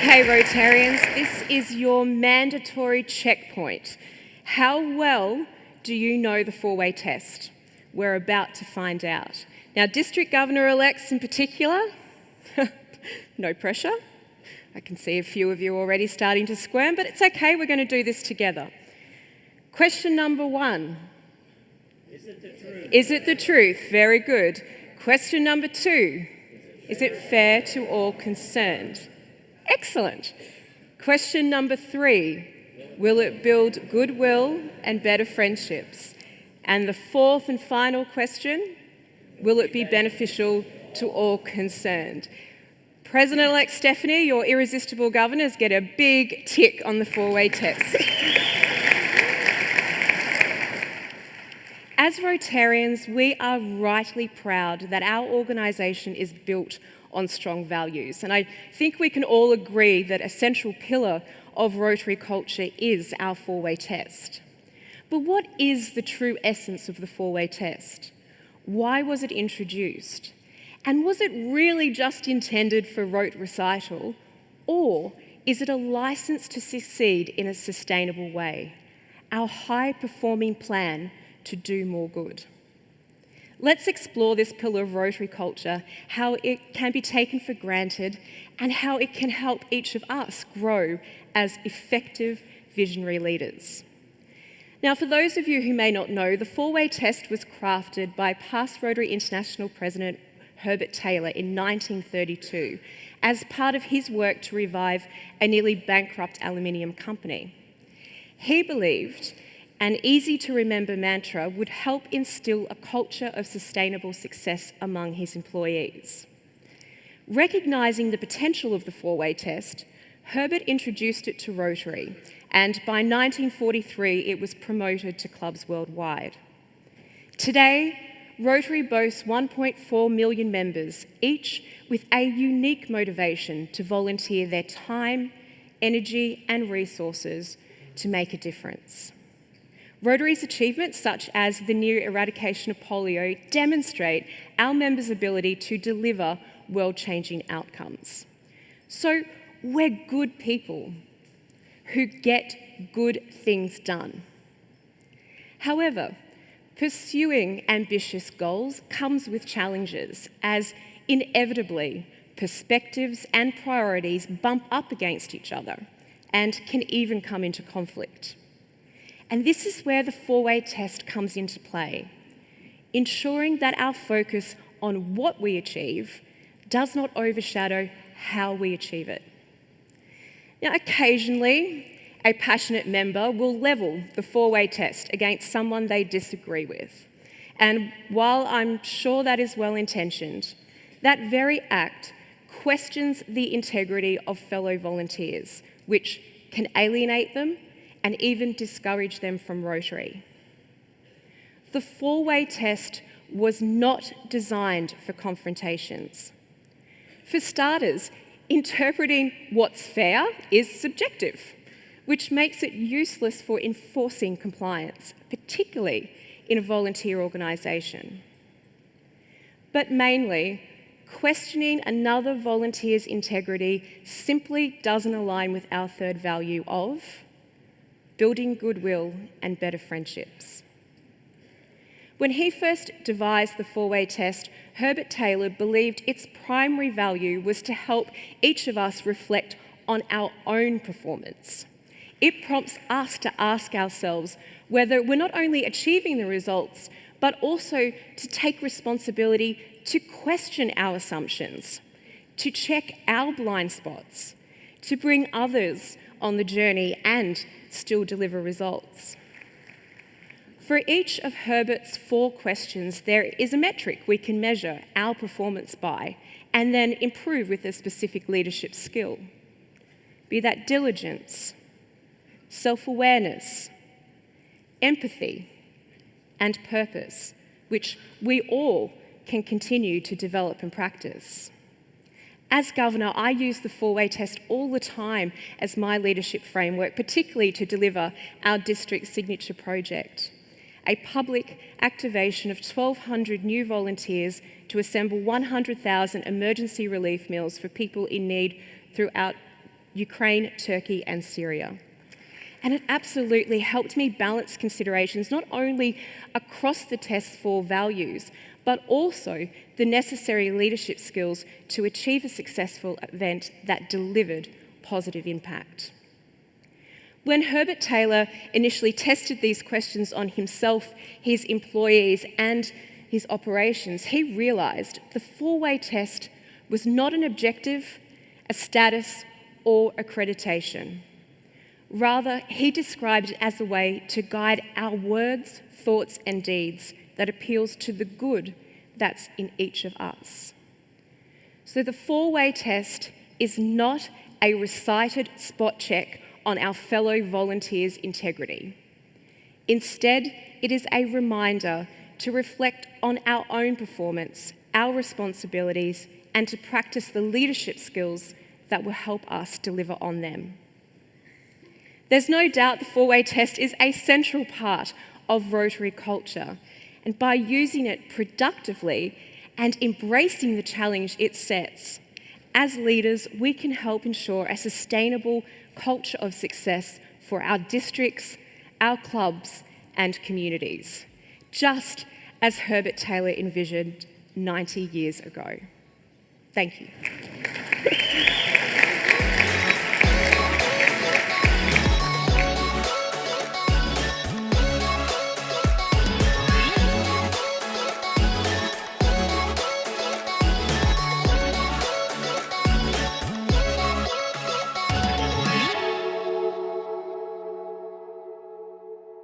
Okay, Rotarians, this is your mandatory checkpoint. How well do you know the four-way test? We're about to find out. Now, District Governor-elects in particular, no pressure. I can see a few of you already starting to squirm, but it's okay, we're going to do this together. Question number 1. Is it the truth? Is it the truth? Very good. Question number 2. Is it fair to all concerned? Excellent. Question number 3. Will it build goodwill and better friendships? And the 4th and final question, will it be beneficial to all concerned? President-elect Stephanie, your irresistible governors get a big tick on the four-way test. As Rotarians, we are rightly proud that our organisation is built on strong values. And I think we can all agree that a central pillar of Rotary culture is our four-way test. But what is the true essence of the four-way test? Why was it introduced? And was it really just intended for rote recital? Or is it a licence to succeed in a sustainable way? Our high-performing plan to do more good. Let's explore this pillar of Rotary culture, how it can be taken for granted and how it can help each of us grow as effective visionary leaders. Now, for those of you who may not know, the four-way test was crafted by past Rotary International President Herbert Taylor in 1932 as part of his work to revive a nearly bankrupt aluminium company. He believed an easy-to-remember mantra would help instill a culture of sustainable success among his employees. Recognising the potential of the four-way test, Herbert introduced it to Rotary, and by 1943 it was promoted to clubs worldwide. Today, Rotary boasts 1.4 million members, each with a unique motivation to volunteer their time, energy and resources to make a difference. Rotary's achievements, such as the near eradication of polio, demonstrate our members' ability to deliver world-changing outcomes. So we're good people who get good things done. However, pursuing ambitious goals comes with challenges, as inevitably perspectives and priorities bump up against each other and can even come into conflict. And this is where the four-way test comes into play, ensuring that our focus on what we achieve does not overshadow how we achieve it. Now, occasionally, a passionate member will level the four-way test against someone they disagree with. And while I'm sure that is well-intentioned, that very act questions the integrity of fellow volunteers, which can alienate them and even discourage them from Rotary. The four-way test was not designed for confrontations. For starters, interpreting what's fair is subjective, which makes it useless for enforcing compliance, particularly in a volunteer organisation. But mainly, questioning another volunteer's integrity simply doesn't align with our third value of building goodwill and better friendships. When he first devised the four-way test, Herbert Taylor believed its primary value was to help each of us reflect on our own performance. It prompts us to ask ourselves whether we're not only achieving the results, but also to take responsibility to question our assumptions, to check our blind spots, to bring others on the journey and still deliver results. For each of Herbert's 4 questions, there is a metric we can measure our performance by and then improve with a specific leadership skill. Be that diligence, self-awareness, empathy, and purpose, which we all can continue to develop and practice. As Governor, I use the four-way test all the time as my leadership framework, particularly to deliver our district signature project, a public activation of 1,200 new volunteers to assemble 100,000 emergency relief meals for people in need throughout Ukraine, Turkey, and Syria. And it absolutely helped me balance considerations not only across the test's 4 values, but also the necessary leadership skills to achieve a successful event that delivered positive impact. When Herbert Taylor initially tested these questions on himself, his employees, and his operations, he realised the 4-way test was not an objective, a status, or accreditation. Rather, he described it as a way to guide our words, thoughts, and deeds that appeals to the good that's in each of us. So the 4-way test is not a recited spot check on our fellow volunteers' integrity. Instead, it is a reminder to reflect on our own performance, our responsibilities, and to practice the leadership skills that will help us deliver on them. There's no doubt the 4-way test is a central part of Rotary culture, and by using it productively and embracing the challenge it sets, as leaders, we can help ensure a sustainable culture of success for our districts, our clubs, and communities, just as Herbert Taylor envisioned 90 years ago. Thank you.